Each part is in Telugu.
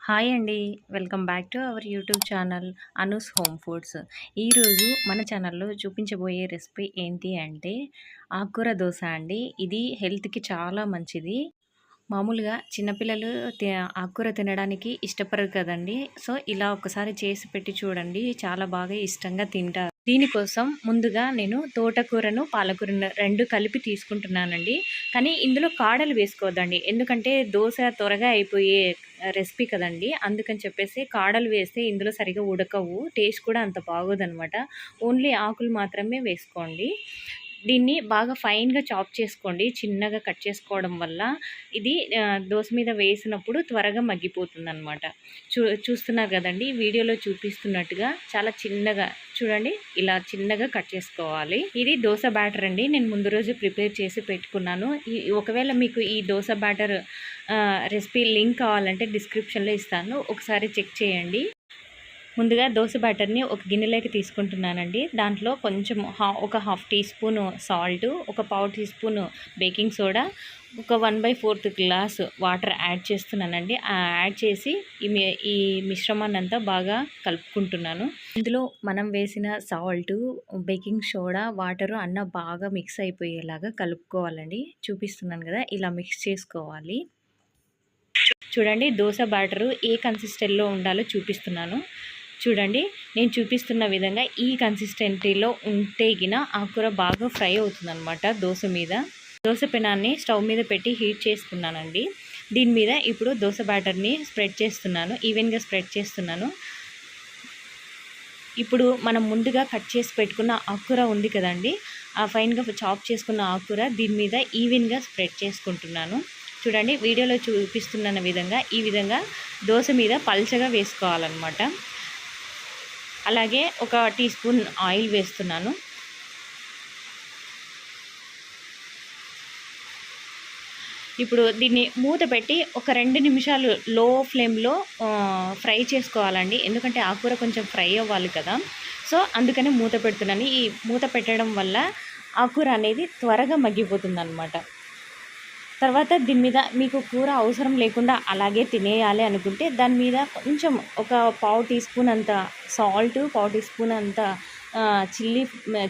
హాయ్ అండి. Welcome back to our YouTube channel Anu's home foods. ఈరోజు మన ఛానల్‌లో చూపించబోయే రెసిపీ ఏంటి అంటే ఆకుకూర దోస అండి. ఇది హెల్త్‌కి చాలా మంచిది. మామూలుగా చిన్నపిల్లలు ఆకుకూర తినడానికి ఇష్టపడరు కదండీ! సో, ఇలా ఒకసారి చేసి పెట్టి చూడండి. చాలా బాగా ఇష్టంగా తింటారు. దీనికోసం ముందుగా నేను తోటకూరను, పాలకూరను 2 కలిపి తీసుకుంటున్నానండి. కానీ ఇందులో కాడలు వేసుకోవద్దండి. ఎందుకంటే దోస త్వరగా అయిపోయే రెసిపీ కదండీ! అందుకని చెప్పేసి కాడలు వేస్తే ఇందులో సరిగ్గా ఉడకవు. టేస్ట్ కూడా అంత బాగోదనమాట. ఓన్లీ ఆకులు మాత్రమే వేసుకోండి. దీన్ని బాగా ఫైన్‌గా చాప్ చేసుకోండి. చిన్నగా కట్ చేసుకోవడం వల్ల ఇది దోస మీద వేసినప్పుడు త్వరగా మగ్గిపోతుందనమాట. చూస్తున్నారు కదండీ! వీడియోలో చూపిస్తున్నట్టుగా చాలా చిన్నగా చూడండి, ఇలా చిన్నగా కట్ చేసుకోవాలి. ఇది దోస బ్యాటర్ అండి. నేను ముందు రోజు ప్రిపేర్ చేసి పెట్టుకున్నాను. ఒకవేళ మీకు ఈ దోస బ్యాటర్ రెసిపీ లింక్ కావాలంటే డిస్క్రిప్షన్‌లో ఇస్తాను. ఒకసారి చెక్ చేయండి. ముందుగా దోస బ్యాటర్ని ఒక గిన్నెలోకి తీసుకుంటున్నానండి. దాంట్లో కొంచెం ఒక హాఫ్ టీ స్పూను సాల్టు, ఒక పావు టీ స్పూను బేకింగ్ సోడా, ఒక 1/4 గ్లాస్ వాటర్ యాడ్ చేస్తున్నానండి. యాడ్ చేసి ఈ మిశ్రమాన్ని అంతా బాగా కలుపుకుంటున్నాను. ఇందులో మనం వేసిన సాల్టు, బేకింగ్ సోడా, వాటరు బాగా మిక్స్ అయిపోయేలాగా కలుపుకోవాలండి. చూపిస్తున్నాను కదా, ఇలా మిక్స్ చేసుకోవాలి. చూడండి, దోస బ్యాటరు ఏ కన్సిస్టెంట్లో ఉండాలో చూపిస్తున్నాను. చూడండి, నేను చూపిస్తున్న విధంగా ఈ కన్సిస్టెన్సీలో ఉంటే గిన ఆకుకూర బాగా ఫ్రై అవుతుందన్నమాట. దోస పెనాన్ని స్టవ్ మీద పెట్టి హీట్ చేసుకున్నానండి. దీని మీద ఇప్పుడు దోస బ్యాటర్ని స్ప్రెడ్ చేస్తున్నాను, ఈవెన్గా స్ప్రెడ్ చేస్తున్నాను. ఇప్పుడు మనం ముందుగా కట్ చేసి పెట్టుకున్న ఆకుకూర ఉంది కదండి, ఆ ఫైన్గా చాప్ చేసుకున్న ఆకుకూర దీని మీద ఈవెన్గా స్ప్రెడ్ చేసుకుంటున్నాను. చూడండి, వీడియోలో చూపిస్తున్న విధంగా ఈ విధంగా దోస మీద పల్చగా వేసుకోవాలన్నమాట. అలాగే ఒక టీ స్పూన్ ఆయిల్ వేస్తున్నాను. ఇప్పుడు దీన్ని మూత పెట్టి ఒక 2 నిమిషాలు లో ఫ్లేమ్లో ఫ్రై చేసుకోవాలండి. ఎందుకంటే ఆకుకూర కొంచెం ఫ్రై అవ్వాలి కదా, సో అందుకని మూత పెడుతున్నాను. ఈ మూత పెట్టడం వల్ల ఆకుకూర అనేది త్వరగా మగ్గిపోతుందన్నమాట. తర్వాత దీని మీద మీకు కూర అవసరం లేకుండా అలాగే తినేయాలి అనుకుంటే దాని మీద కొంచెం ఒక పావు టీ స్పూన్ అంత సాల్ట్, పావు టీ స్పూన్ అంత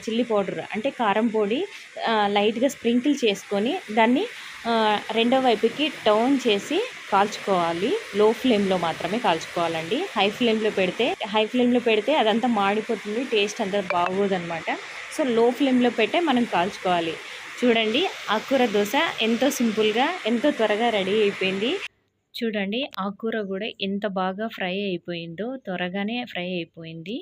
చిల్లీ పౌడర్ అంటే కారం పొడి లైట్గా స్ప్రింకిల్ చేసుకొని దాన్ని రెండో వైపుకి టర్న్ చేసి కాల్చుకోవాలి. లో ఫ్లేమ్లో మాత్రమే కాల్చుకోవాలండి. హై ఫ్లేమ్లో పెడితే అదంతా మాడిపోతుంది, టేస్ట్ అంతా బాగోదన్నమాట. సో లో ఫ్లేమ్లో పెట్టే మనం కాల్చుకోవాలి. చూడండి, ఆకుకూర దోశ ఎంతో సింపుల్గా, ఎంతో త్వరగా రెడీ అయిపోయింది. చూడండి, ఆకుకూర కూడా ఎంత బాగా ఫ్రై అయిపోయిందో, త్వరగానే ఫ్రై అయిపోయింది.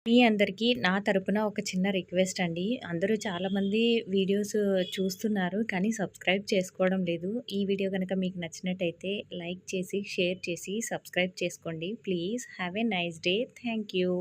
మీ అందరికీ నా తరపున ఒక చిన్న రిక్వెస్ట్ అండి. అందరూ చాలామంది వీడియోస్ చూస్తున్నారు కానీ సబ్స్క్రైబ్ చేసుకోవడం లేదు. ఈ వీడియో కనుక మీకు నచ్చినట్టయితే లైక్ చేసి, షేర్ చేసి, సబ్స్క్రైబ్ చేసుకోండి. Please have a nice day. Thank you.